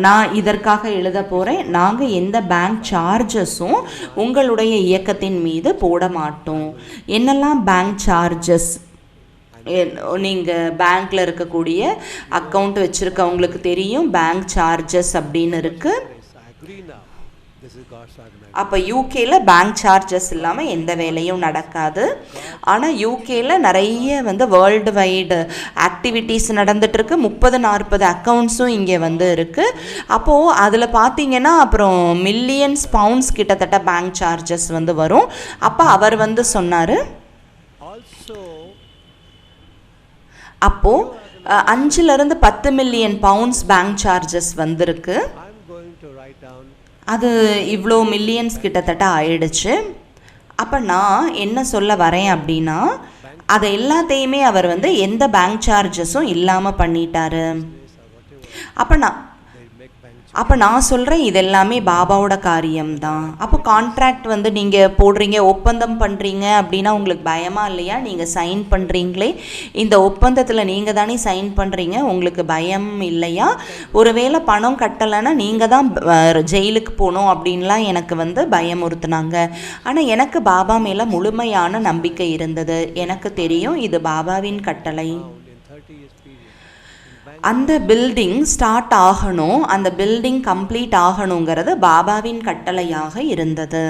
நான் இதற்காக எழுத போகிறேன். நாங்கள் எந்த பேங்க் சார்ஜஸும் உங்களுடைய இயக்கத்தின் மீது போட மாட்டோம். என்னெல்லாம் பேங்க் சார்ஜஸ், நீங்கள் பேங்க்கில் இருக்கக்கூடிய அக்கௌண்ட் வச்சுருக்கவங்களுக்கு தெரியும், பேங்க் சார்ஜஸ் அப்படின்னு இருக்குது. அப்போ யூகேல பேங்க் சார்ஜஸ் இல்லாமல் எந்த வேலையும் நடக்காது. ஆனால் யூகேல நிறைய வந்து வேர்ல்டு வைடு ஆக்டிவிட்டீஸ் நடந்துகிட்ருக்கு. 30-40 அக்கௌண்ட்ஸும் இங்கே வந்து இருக்குது. அப்போது அதில் பார்த்தீங்கன்னா அப்புறம் மில்லியன்ஸ் பவுண்ட்ஸ் கிட்டத்தட்ட பேங்க் சார்ஜஸ் வந்து வரும். அப்போ அவர் வந்து சொன்னார், அப்போது 5-10 மில்லியன் பவுண்ட்ஸ் பேங்க் சார்ஜஸ் வந்திருக்கு. அது இவ்வளோ மில்லியன்ஸ் கிட்டத்தட்ட ஆயிடுச்சு. அப்போ நான் என்ன சொல்ல வரேன் அப்படின்னா, அதை எல்லாத்தையுமே அவர் வந்து எந்த பேங்க் சார்ஜஸும் இல்லாமல் பண்ணிட்டாரு. அப்போ நான் சொல்கிறேன், இது எல்லாமே பாபாவோட காரியம்தான். அப்போ கான்ட்ராக்ட் வந்து நீங்கள் போடுறீங்க, ஒப்பந்தம் பண்ணுறீங்க அப்படின்னா உங்களுக்கு பயமா இல்லையா? நீங்கள் சைன் பண்ணுறீங்களே, இந்த ஒப்பந்தத்தில் நீங்கள் தானே சைன் பண்ணுறீங்க, உங்களுக்கு பயம் இல்லையா? ஒருவேளை பணம் கட்டலைன்னா நீங்கள் தான் ஜெயிலுக்கு போகணும் அப்படின்லாம் எனக்கு வந்து பயமுறுத்துனாங்க. ஆனால் எனக்கு பாபா மேலே முழுமையான நம்பிக்கை இருந்தது. எனக்கு தெரியும் இது பாபாவின் கட்டளை. அந்த பில்டிங் ஸ்டார்ட் ஆகணும், அந்த பில்டிங் கம்ப்ளீட் ஆகணுங்கிறது பாபாவின் கட்டளையாக இருந்தது.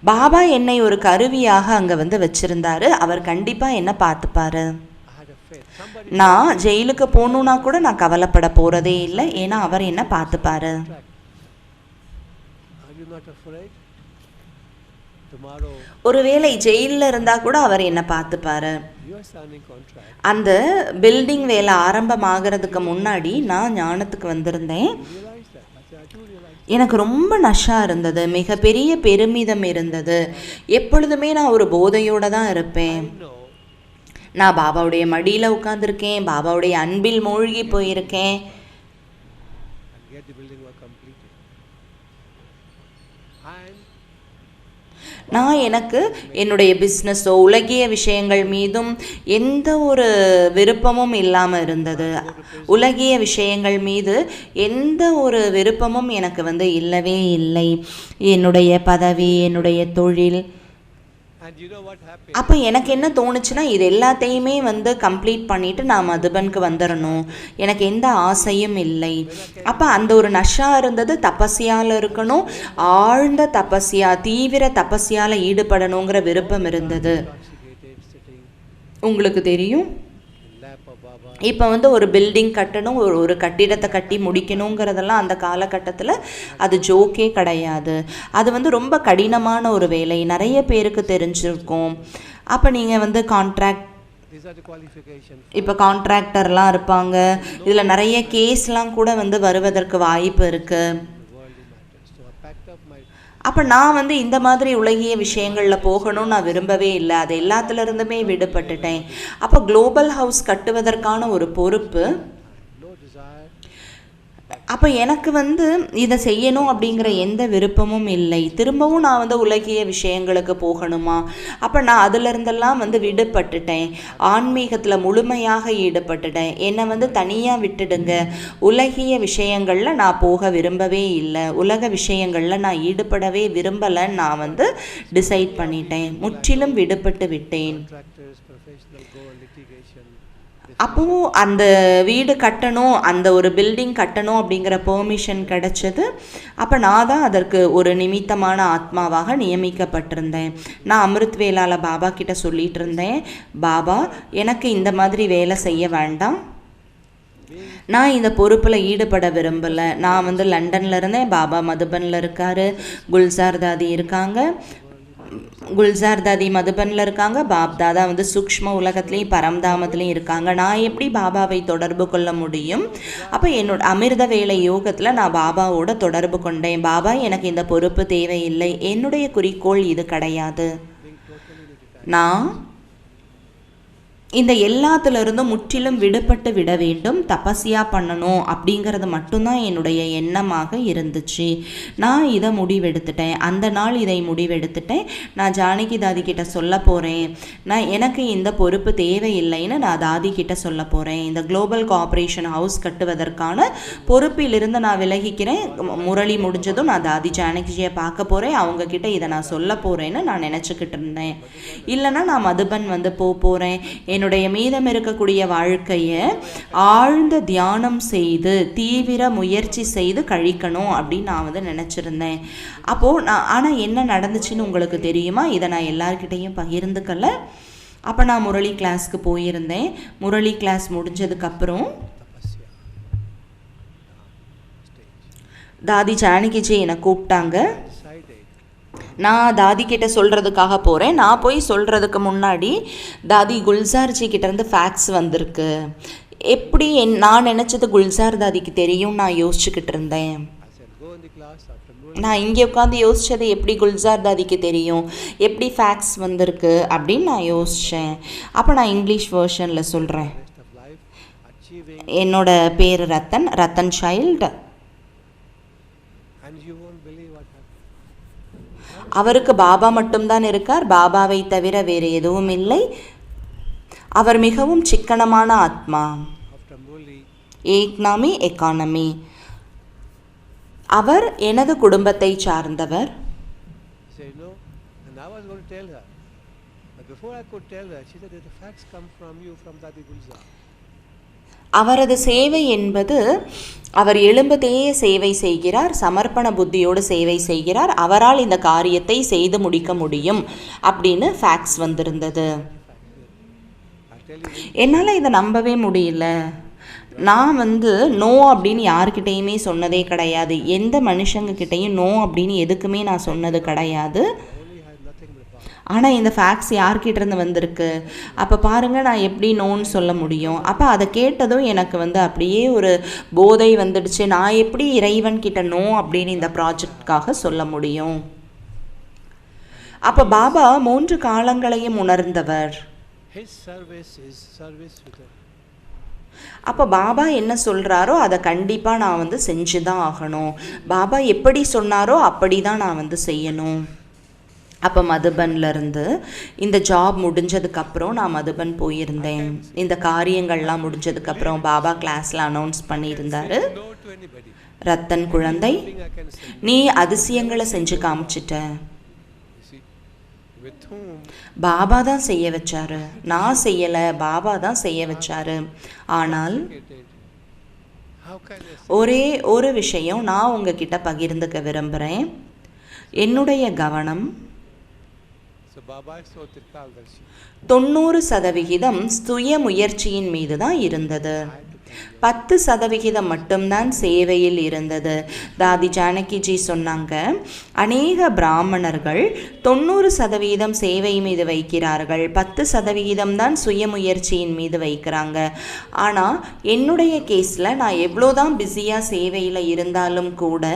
பாபா என்னை ஒரு கருவியாக அங்கே வந்து வச்சுருந்தாரு. அவர் கண்டிப்பாக என்ன பார்த்துப்பாரு. நான் ஜெயிலுக்கு போகணுன்னா கூட நான் கவலைப்பட போகிறதே இல்லை, ஏன்னா அவர் என்ன பார்த்துப்பாரு. ஒருவேளை ஜெயிலில் இருந்தால் கூட அவர் என்ன பார்த்துப்பாரு. அந்த பில்டிங் வேலை ஆரம்பமாகிறதுக்கு முன்னாடி நான் ஞானத்துக்கு வந்திருந்தேன். எனக்கு ரொம்ப நஷா இருந்தது, மிகப்பெரிய பெருமிதம் இருந்தது. எப்பொழுதுமே நான் ஒரு போதையோடு தான் இருப்பேன். நான் பாபாவுடைய மடியில் உட்காந்துருக்கேன், பாபாவுடைய அன்பில் மூழ்கி போயிருக்கேன். நான் எனக்கு என்னுடைய பிஸ்னஸோ உலகிய விஷயங்கள் மீதும் எந்த ஒரு விருப்பமும் இல்லாமல் இருந்தது. உலகிய விஷயங்கள் மீது எந்த ஒரு விருப்பமும் எனக்கு இல்லவே இல்லை. என்னுடைய பதவி, என்னுடைய தொழில். அப்போ எனக்கு என்ன தோணுச்சுன்னா, இது எல்லாத்தையுமே கம்ப்ளீட் பண்ணிவிட்டு நான் மதுபனுக்கு வந்துடணும். எனக்கு எந்த ஆசையும் இல்லை. அப்போ அந்த ஒரு நஷா இருந்தது. தபஸ்யால் இருக்கணும், ஆழ்ந்த தபஸ்யா, தீவிர தபஸ்யால் ஈடுபடணுங்கிற விருப்பம் இருந்தது. உங்களுக்கு தெரியும், இப்போ ஒரு பில்டிங் கட்டணும், ஒரு கட்டிடத்தை கட்டி முடிக்கணுங்கிறதெல்லாம் அந்த காலகட்டத்தில் அது ஜோக்கே கிடையாது. அது ரொம்ப கடினமான ஒரு வேலை, நிறைய பேருக்கு தெரிஞ்சிருக்கும். அப்போ நீங்கள் கான்ட்ராக்ட், இப்போ கான்ட்ராக்டர்லாம் இருப்பாங்க, இதில் நிறைய கேஸ்லாம் கூட வருவதற்கு வாய்ப்பு இருக்குது. அப்போ நான் இந்த மாதிரி உலகிய விஷயங்களில் போகணும்னு நான் விரும்பவே இல்லை. அது எல்லாத்துலேருந்துமே விடுபட்டுட்டேன். அப்போ குளோபல் ஹவுஸ் கட்டுவதற்கான ஒரு பொறுப்பு. அப்போ எனக்கு இதை செய்யணும் அப்படிங்கிற எந்த விருப்பமும் இல்லை. திரும்பவும் நான் உலகிய விஷயங்களுக்கு போகணுமா? அப்போ நான் அதிலிருந்தெல்லாம் விடுபட்டுட்டேன். ஆன்மீகத்தில் முழுமையாக ஈடுபட்டுட்டேன். என்னை தனியாக விட்டுடுங்க. உலகிய விஷயங்களில் நான் போக விரும்பவே இல்லை, உலக விஷயங்களில் நான் ஈடுபடவே விரும்பலைன்னு நான் டிசைட் பண்ணிட்டேன். முற்றிலும் விடுபட்டு விட்டேன். அப்போது அந்த வீடு கட்டணும், அந்த ஒரு பில்டிங் கட்டணும் அப்படிங்கிற பெர்மிஷன் கிடச்சது. அப்போ நான் தான் அதற்கு ஒரு நிமித்தமான ஆத்மாவாக நியமிக்கப்பட்டிருந்தேன். நான் அமிர்த் வேலாவில் பாபா கிட்ட சொல்லிகிட்டு இருந்தேன், பாபா எனக்கு இந்த மாதிரி வேலை செய்ய வேண்டாம், நான் இந்த பொறுப்பில் ஈடுபட விரும்பலை. நான் லண்டனில் இருந்தேன், பாபா மதுபனில் இருக்கார், குல்சார் தாதி இருக்காங்க, குல்சார் தாதி மதுபனில் இருக்காங்க, பாப் தாதா சூக்ஷ்ம உலகத்துலேயும் பரம்தாமத்துலேயும் இருக்காங்க. நான் எப்படி பாபாவை தொடர்பு கொள்ள முடியும்? அப்போ என்னோட அமிர்த வேலை யோகத்தில் நான் பாபாவோட தொடர்பு கொண்டேன். பாபா எனக்கு இந்த பொறுப்பு தேவையில்லை, என்னுடைய குறிக்கோள் இது கிடையாது. நான் இந்த எல்லாத்துலேருந்தும் முற்றிலும் விடுபட்டு விட வேண்டும், தபஸ்யா பண்ணணும் அப்படிங்கிறது மட்டும்தான் என்னுடைய எண்ணமாக இருந்துச்சு. நான் இதை முடிவெடுத்துட்டேன். அந்த நாள் இதை முடிவெடுத்துட்டேன். நான் ஜானகி தாதி கிட்ட சொல்ல போகிறேன், நான் எனக்கு இந்த பொறுப்பு தேவையில்லைன்னு நான் தாதி கிட்ட சொல்ல போகிறேன். இந்த குளோபல் கோஆப்ரேஷன் ஹவுஸ் கட்டுவதற்கான பொறுப்பிலிருந்து நான் விலகிக்கிறேன். முரளி முடிஞ்சதும் நான் தாதி ஜானகிஜியை பார்க்க போகிறேன், அவங்கக்கிட்ட இதை நான் சொல்ல போகிறேன்னு நான் நினச்சிக்கிட்டு இருந்தேன். இல்லைன்னா நான் மதுபன் போகிறேன். என்னுடைய மீதம் இருக்கக்கூடிய வாழ்க்கையை ஆழ்ந்த தியானம் செய்து தீவிர முயற்சி செய்து கழிக்கணும் அப்படின்னு நான் நினச்சிருந்தேன். அப்போது ஆனால் என்ன நடந்துச்சுன்னு உங்களுக்கு தெரியுமா? இதை நான் எல்லார்கிட்டையும் பகிர்ந்துக்கல. அப்போ நான் முரளி கிளாஸ்க்கு போயிருந்தேன். முரளி கிளாஸ் முடிஞ்சதுக்கப்புறம் தாதி ஜானகிஜி என்னை கூப்பிட்டாங்க. நான் தாதி கிட்ட சொல்கிறதுக்காக போகிறேன். நான் போய் சொல்கிறதுக்கு முன்னாடி தாதி குல்சார்ஜி கிட்டேருந்து ஃபேக்ஸ் வந்திருக்கு. எப்படி நான் நினச்சது குல்சார் தாதிக்கு தெரியும் நான் யோசிச்சுக்கிட்டு இருந்தேன். நான் இங்கே உட்காந்து யோசித்தது எப்படி குல்சார் தாதிக்கு தெரியும், எப்படி ஃபேக்ஸ் வந்திருக்கு அப்படின்னு நான் யோசித்தேன். அப்போ நான் இங்கிலீஷ் வேர்ஷனில் சொல்கிறேன். என்னோட பேர் ரத்தன், ரத்தன் சைல்டு. அவருக்கு பாபா மட்டும்தான் இருக்கார், பாபாவை தவிர வேறு எதுவும் இல்லை. அவர் மிகவும் சிக்கனமான ஆத்மா. ஏக்னாமி எக்கானமி. அவர் எனது குடும்பத்தை சார்ந்தவர். அவரது சேவை என்பது அவர் எழும்புதையே சேவை செய்கிறார், சமர்ப்பண புத்தியோடு சேவை செய்கிறார், அவரால் இந்த காரியத்தை செய்து முடிக்க முடியும் அப்படின்னு ஃபேக்ட்ஸ் வந்திருந்தது. என்னால் இதை நம்பவே முடியல. நான் நோ அப்படின்னு யார்கிட்டையுமே சொன்னதே கிடையாது. எந்த மனுஷங்கக்கிட்டையும் நோ அப்படின்னு எதுக்குமே நான் சொன்னது கிடையாது. ஆனால் இந்த ஃபேக்ஸ் யார்கிட்டேருந்து வந்திருக்கு? அப்போ பாருங்கள், நான் எப்படி நோன்னு சொல்ல முடியும்? அப்போ அதை கேட்டதும் எனக்கு வந்து அப்படியே ஒரு போதை வந்துடுச்சு. நான் எப்படி இறைவன்கிட்ட நோ அப்படின்னு இந்த ப்ராஜெக்ட்காக சொல்ல முடியும்? அப்போ பாபா 3 காலங்களையும் உணர்ந்தவர். அப்போ பாபா என்ன சொல்கிறாரோ அதை கண்டிப்பாக நான் வந்து செஞ்சு தான் ஆகணும். பாபா எப்படி சொன்னாரோ அப்படி தான் நான் வந்து செய்யணும். அப்போ மதுபன்லேருந்து இந்த ஜாப் முடிஞ்சதுக்கப்புறம் நான் மதுபன் போயிருந்தேன். இந்த காரியங்கள்லாம் முடிஞ்சதுக்கப்புறம் பாபா கிளாஸில் அனௌன்ஸ் பண்ணியிருந்தார், ரத்தன் குழந்தை, நீ அதிசயங்களை செஞ்சு காமிச்சிட்ட. பாபா தான் செய்ய வச்சாரு, நான் செய்யலை, பாபா தான் செய்ய வச்சாரு. ஆனால் ஒரே ஒரு விஷயம் நான் உங்ககிட்ட பகிர்ந்துக்க விரும்புகிறேன். என்னுடைய கவனம் 90% சுய முயற்சியின் மீது தான் இருந்தது. 10% மட்டும்தான் சேவையில் இருந்தது. தாதி ஜானகிஜி சொன்னாங்க, அநேக பிராமணர்கள் 90% சேவை மீது வைக்கிறார்கள், 10% தான் சுயமுயற்சியின் மீது வைக்கிறாங்க. ஆனால் என்னுடைய கேஸில் நான் எவ்வளோதான் பிஸியாக சேவையில் இருந்தாலும் கூட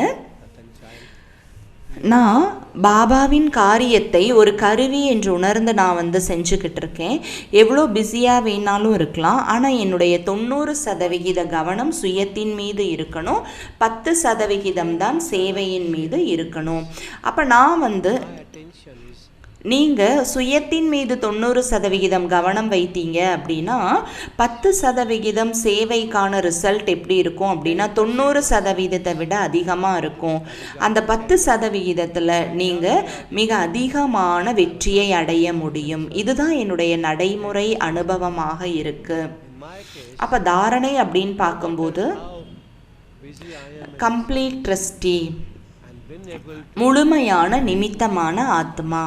நான் பாபாவின் காரியத்தை ஒரு கருவி என்று உணர்ந்து நான் வந்து செஞ்சுக்கிட்டு இருக்கேன். எவ்வளோ பிஸியாக வேணாலும் இருக்கலாம், ஆனால் என்னுடைய 90% கவனம் சுயத்தின் மீது இருக்கணும், 10% தான் சேவையின் மீது இருக்கணும். அப்போ நான் வந்து நீங்கள் சுயத்தின் மீது 90% கவனம் வைத்தீங்க அப்படின்னா 10% சேவைக்கான ரிசல்ட் எப்படி இருக்கும் அப்படின்னா 90% விட அதிகமாக இருக்கும். அந்த 10%த்தில் நீங்கள் மிக அதிகமான வெற்றியை அடைய முடியும். இதுதான் என்னுடைய நடைமுறை அனுபவமாக இருக்குது. அப்போ தாரணை அப்படின்னு பார்க்கும்போது கம்ப்ளீட் ட்ரஸ்டி, முழுமையான நிமித்தமான ஆத்மா.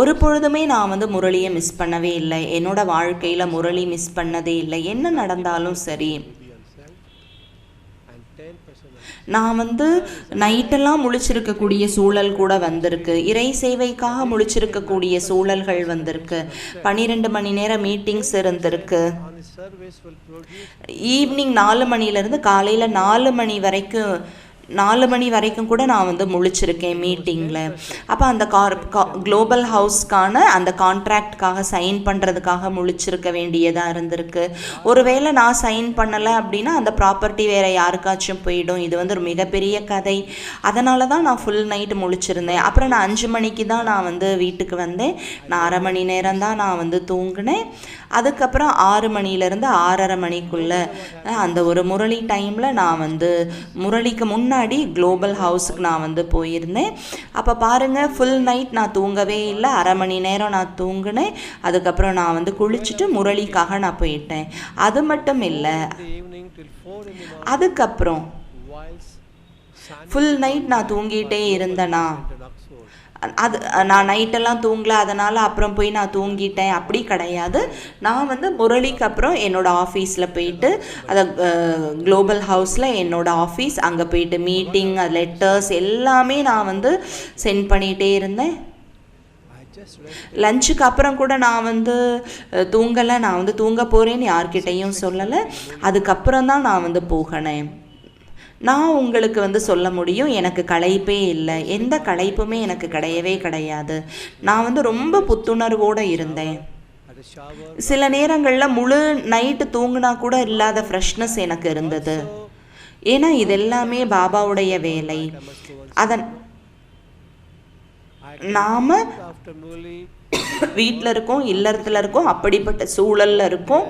ஒரு பொழுதுமே நான் வந்து முரளியை மிஸ் பண்ணவே இல்லை. என்னோடய வாழ்க்கையில் முரளி மிஸ் பண்ணதே இல்லை. என்ன நடந்தாலும் சரி, நான் வந்து நைட்டெல்லாம் முழிச்சிருக்கக்கூடிய சூழல் கூட வந்திருக்கு. இறை சேவைக்காக முழிச்சிருக்கக்கூடிய சூழல்கள் வந்திருக்கு. 12 மணி நேரம் மீட்டிங்ஸ் இருந்திருக்கு. ஈவினிங் 4 மணிலேருந்து காலையில் 4 மணி வரைக்கும் கூட நான் வந்து முழிச்சிருக்கேன் மீட்டிங்கில். அப்போ அந்த குளோபல் ஹவுஸ்க்கான அந்த கான்ட்ராக்டுக்காக சைன் பண்ணுறதுக்காக முழிச்சிருக்க வேண்டியதாக இருந்திருக்கு. ஒருவேளை நான் சைன் பண்ணலை அப்படின்னா அந்த ப்ராப்பர்ட்டி வேறு யாருக்காச்சும் போயிடும். இது வந்து ஒரு மிகப்பெரிய கதை. அதனால தான் நான் ஃபுல் நைட்டு முழிச்சிருந்தேன். அப்புறம் நான் 5 மணிக்கு தான் நான் வந்து வீட்டுக்கு வந்தேன். நான் 1/2 மணி நேரம் தான் நான் வந்து தூங்கினேன். அதுக்கப்புறம் 6 மணிலேருந்து 6:30 மணிக்குள்ளே அந்த ஒரு முரளி டைமில் நான் வந்து முரளிக்கு முன்னாடி குளோபல் ஹவுஸுக்கு நான் வந்து போயிருந்தேன். அப்போ பாருங்கள், ஃபுல் நைட் நான் தூங்கவே இல்லை. 1/2 மணி நேரம் நான் தூங்கினேன். அதுக்கப்புறம் நான் வந்து குளிச்சுட்டு முரளிக்காக நான் போயிட்டேன். அது மட்டும் இல்லை, அதுக்கப்புறம் ஃபுல் நைட் நான் தூங்கிட்டே இருந்தேனா, அது நான் நைட்டெல்லாம் தூங்கல, அதனால் அப்புறம் போய் நான் தூங்கிட்டேன் அப்படி கிடையாது. நான் வந்து முரளிக்கு அப்புறம் என்னோடய ஆஃபீஸில் போயிட்டு, அதை குளோபல் ஹவுஸில் என்னோடய ஆஃபீஸ், அங்கே போயிட்டு மீட்டிங், லெட்டர்ஸ் எல்லாமே நான் வந்து சென்ட் பண்ணிகிட்டே இருந்தேன். லஞ்சுக்கு அப்புறம் கூட நான் வந்து தூங்கலை. நான் வந்து தூங்க போகிறேன்னு யார்கிட்டையும் சொல்லலை. அதுக்கப்புறம் தான் நான் வந்து போகினேன். நான் உங்களுக்கு வந்து சொல்ல முடியும், எனக்கு களைப்பே இல்லை. எந்த களைப்புமே எனக்கு கிடையவே கிடையாது. நான் வந்து ரொம்ப புத்துணர்வோடு இருந்தேன். சில நேரங்களில் முழு நைட்டு தூங்கினா கூட இல்லாத ஃப்ரெஷ்னஸ் எனக்கு இருந்தது. ஏன்னா இதெல்லாமே பாபாவுடைய வேலை. அதன் நாம் வீட்டில் இருக்கோம், இல்லறத்தில் இருக்கோம், அப்படிப்பட்ட சூழலில் இருக்கோம்.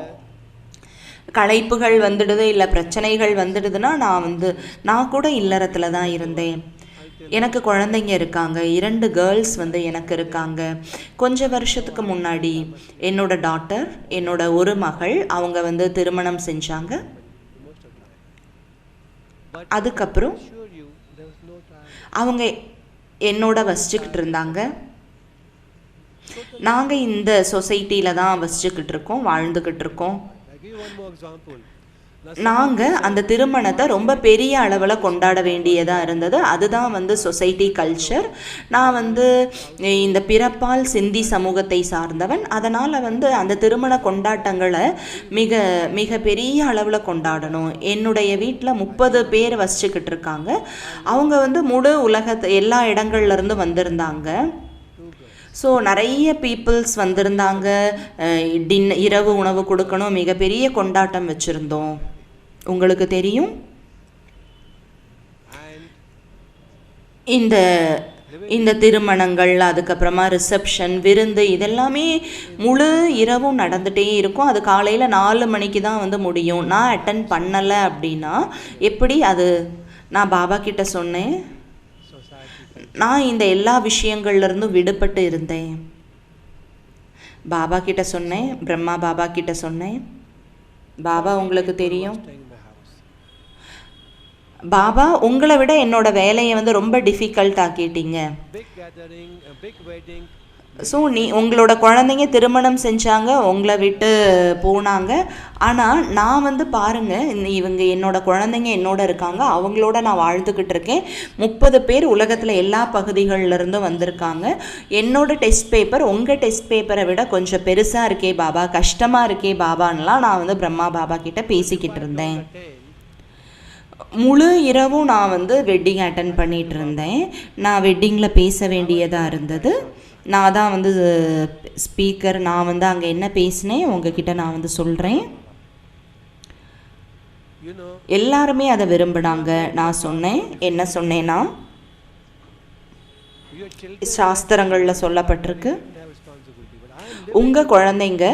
களைப்புகள் வந்துடுது, இல்லை பிரச்சனைகள் வந்துடுதுன்னா நான் கூட இல்லறத்தில் தான் இருந்தேன். எனக்கு குழந்தைங்க இருக்காங்க, 2 கேர்ள்ஸ் வந்து எனக்கு இருக்காங்க. கொஞ்சம் வருஷத்துக்கு முன்னாடி என்னோட டாட்டர், என்னோட ஒரு மகள், அவங்க வந்து திருமணம் செஞ்சாங்க. அதுக்கப்புறம் அவங்க என்னோட வசிச்சுக்கிட்டு இருந்தாங்க. நாங்கள் இந்த சொசைட்டியில் தான் வசிச்சுக்கிட்டு இருக்கோம், வாழ்ந்துக்கிட்டு இருக்கோம். நாங்கள் அந்த திருமணத்தை ரொம்ப பெரிய அளவில் கொண்டாட வேண்டியதாக இருந்தது. அதுதான் வந்து சொசைட்டி கல்ச்சர். நான் வந்து இந்த பிறப்பால் சிந்தி சமூகத்தை சார்ந்தவன். அதனால் வந்து அந்த திருமண கொண்டாட்டங்களை மிக மிக பெரிய அளவில் கொண்டாடணும். என்னுடைய வீட்டில் 30 பேர் வசிச்சுக்கிட்டு இருக்காங்க. அவங்க வந்து முழு உலகத்தை எல்லா இடங்கள்லேருந்து வந்திருந்தாங்க. ஸோ நிறைய பீப்புள்ஸ் வந்திருந்தாங்க. இரவு உணவு கொடுக்கணும், மிகப்பெரிய கொண்டாட்டம் வச்சுருந்தோம். உங்களுக்கு தெரியும், இந்த இந்த திருமணங்கள், அதுக்கப்புறமா ரிசப்ஷன், விருந்து, இதெல்லாமே முழு இரவும் நடந்துகிட்டே இருக்கும். அது காலையில் 4 மணிக்கு தான் வந்து முடியும். நான் அட்டன் பண்ணலை அப்படின்னா எப்படி? அது நான் பாபா கிட்ட சொன்னேன், நான் இந்த எல்லா விஷயங்கள்லேருந்தும் விடுபட்டு இருந்தேன். பாபா கிட்ட சொன்னேன், பிரம்மா பாபா கிட்ட சொன்னேன், பாபா உங்களுக்கு தெரியும், பாபா உங்களை விட என்னோட வேலையை வந்து ரொம்ப டிஃபிகல்ட் ஆக்கிட்டீங்க. ஸோ உங்களோட குழந்தைங்க திருமணம் செஞ்சாங்க, உங்களை விட்டு போனாங்க. ஆனால் நான் வந்து பாருங்கள், இவங்க என்னோட குழந்தைங்க என்னோட இருக்காங்க, அவங்களோட நான் வாழ்ந்துக்கிட்டு இருக்கேன். 30 பேர் உலகத்தில் எல்லா பகுதிகளிலிருந்தும் வந்திருக்காங்க. என்னோட டெஸ்ட் பேப்பர் உங்கள் டெஸ்ட் பேப்பரை விட கொஞ்சம் பெருசாக இருக்கே பாபா, கஷ்டமாக இருக்கே பாபான்லாம் நான் வந்து பிரம்மா பாபா கிட்ட பேசிக்கிட்டு இருந்தேன். முழு இரவும் நான் வந்து வெட்டிங் அட்டன் பண்ணிகிட்டு இருந்தேன். நான் வெட்டிங்கில் பேச வேண்டியதாக இருந்தது. நான் தான் வந்து ஸ்பீக்கர். நான் வந்து அங்கே என்ன பேசினேன் உங்ககிட்ட நான் வந்து சொல்கிறேன். எல்லாருமே அதை விரும்பினாங்க. நான் சொன்னேன், என்ன சொன்னேன்னா, சாஸ்திரங்களில் சொல்லப்பட்டிருக்கு, உங்கள் குழந்தைங்க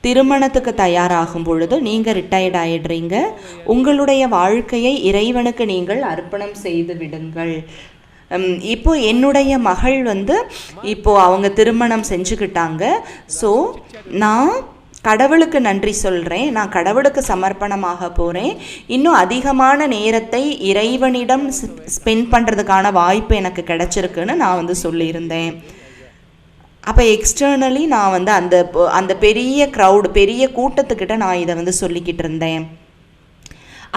திருமணத்துக்கு தயாராகும் பொழுது நீங்கள் ரிட்டையர்ட் ஆகிடுறீங்க. உங்களுடைய வாழ்க்கையை இறைவனுக்கு நீங்கள் அர்ப்பணம் செய்து விடுங்கள். இப்போது என்னுடைய மகள் வந்து இப்போது அவங்க திருமணம் செஞ்சுக்கிட்டாங்க. ஸோ நான் கடவுளுக்கு நன்றி சொல்கிறேன். நான் கடவுளுக்கு சமர்ப்பணமாக போகிறேன். இன்னும் அதிகமான நேரத்தை இறைவனிடம் ஸ்பெண்ட் பண்ணுறதுக்கான வாய்ப்பு எனக்கு கிடச்சிருக்குன்னு நான் வந்து சொல்லியிருந்தேன். அப்போ எக்ஸ்டர்னலி நான் வந்து அந்த பெரிய க்ரௌடு, பெரிய கூட்டத்துக்கிட்ட நான் இதை வந்து சொல்லிக்கிட்டு இருந்தேன்.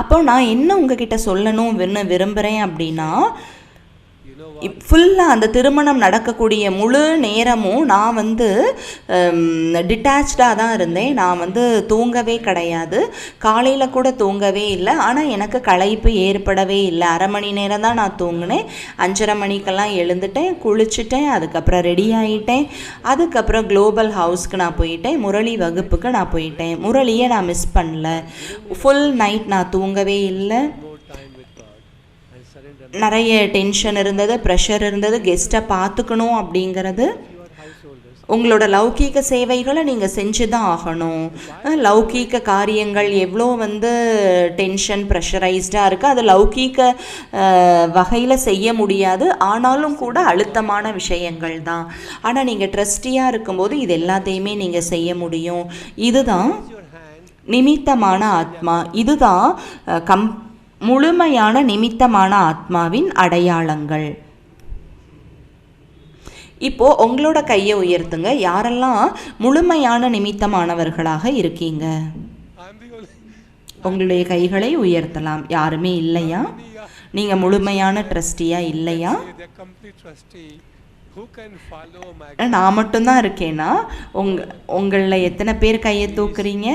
அப்போ நான் என்ன உங்ககிட்ட சொல்லணும் விரும்புகிறேன் அப்படின்னா, ஃபுல்லாக அந்த திருமணம் நடக்கக்கூடிய முழு நேரமும் நான் வந்து டிட்டாச்சாக தான் இருந்தேன். நான் வந்து தூங்கவே கிடையாது, காலையில் கூட தூங்கவே இல்லை. ஆனால் எனக்கு களைப்பு ஏற்படவே இல்லை. 1/2 மணி நேரம் தான் நான் தூங்கினேன். 5:30 மணிக்கெல்லாம் எழுந்துட்டேன், குளிச்சுட்டேன், அதுக்கப்புறம் ரெடி ஆகிட்டேன். அதுக்கப்புறம் குளோபல் ஹவுஸ்க்கு நான் போயிட்டேன், முரளி வகுப்புக்கு நான் போயிட்டேன். முரளியை நான் மிஸ் பண்ணல. ஃபுல் நைட் நான் தூங்கவே இல்லை. நிறைய டென்ஷன் இருந்தது, ப்ரெஷர் இருந்தது, கெஸ்ட்டை பார்த்துக்கணும் அப்படிங்கிறது. உங்களோட லௌகீக சேவைகளை நீங்கள் செஞ்சு தான் ஆகணும். லௌகீக காரியங்கள் எவ்வளோ வந்து டென்ஷன் ப்ரெஷரைஸ்டாக இருக்குது, அது லௌகீக வகையில் செய்ய முடியாது. ஆனாலும் கூட அழுத்தமான விஷயங்கள் தான். ஆனால் நீங்கள் ட்ரஸ்டியாக இருக்கும்போது இது எல்லாத்தையுமே நீங்கள் செய்ய முடியும். இதுதான் நிமித்தமான ஆத்மா. இதுதான் முழுமையான நிமித்தமான ஆத்மாவின் அடையாளங்கள். இப்போது உங்களோட கையை உயர்த்துங்க. யாரெல்லாம் முழுமையான நிமித்தமானவர்களாக இருக்கீங்க? உங்களுடைய கைகளை உயர்த்தலாம். யாருமே இல்லையா? நீங்கள் முழுமையான ட்ரஸ்டியாக இல்லையா? நான் மட்டும்தான் இருக்கேனா? உங்களில் எத்தனை பேர் கையை தூக்குறீங்க?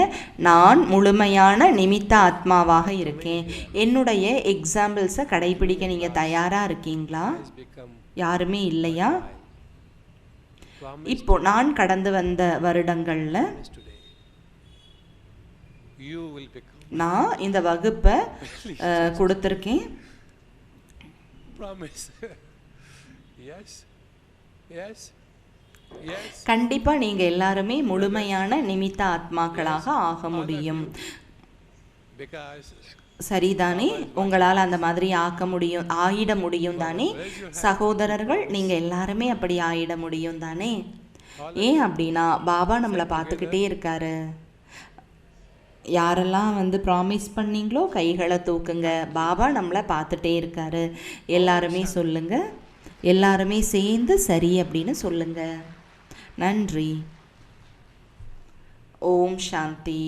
நான் முழுமையான நிமித்த ஆத்மாவாக இருக்கேன். என்னுடைய எக்ஸாம்பிள்ஸை கடைபிடிக்க நீங்கள் தயாராக இருக்கீங்களா? யாருமே இல்லையா? இப்போ நான் கடந்து வந்த வருடங்களில் நான் இந்த வகுப்பை கொடுத்துருக்கேன். கண்டிப்பாக நீங்கள் எல்லாருமே முழுமையான நிமித்த ஆத்மாக்களாக ஆக முடியும். சரிதானே? உங்களால் அந்த மாதிரி ஆயிட முடியும் தானே? சகோதரர்கள், நீங்கள் எல்லாருமே அப்படி ஆயிட முடியும் தானே? ஏன் அப்படின்னா பாபா நம்மளை பார்த்துக்கிட்டே இருக்காரு. யாரெல்லாம் வந்து ப்ராமிஸ் பண்ணீங்களோ கைகளை தூக்குங்க. பாபா நம்மளை பார்த்துட்டே இருக்காரு. எல்லாருமே சொல்லுங்கள். எல்லாருமே சேர்ந்து சரி அப்படின்னு சொல்லுங்க. நன்றி. ஓம் சாந்தி.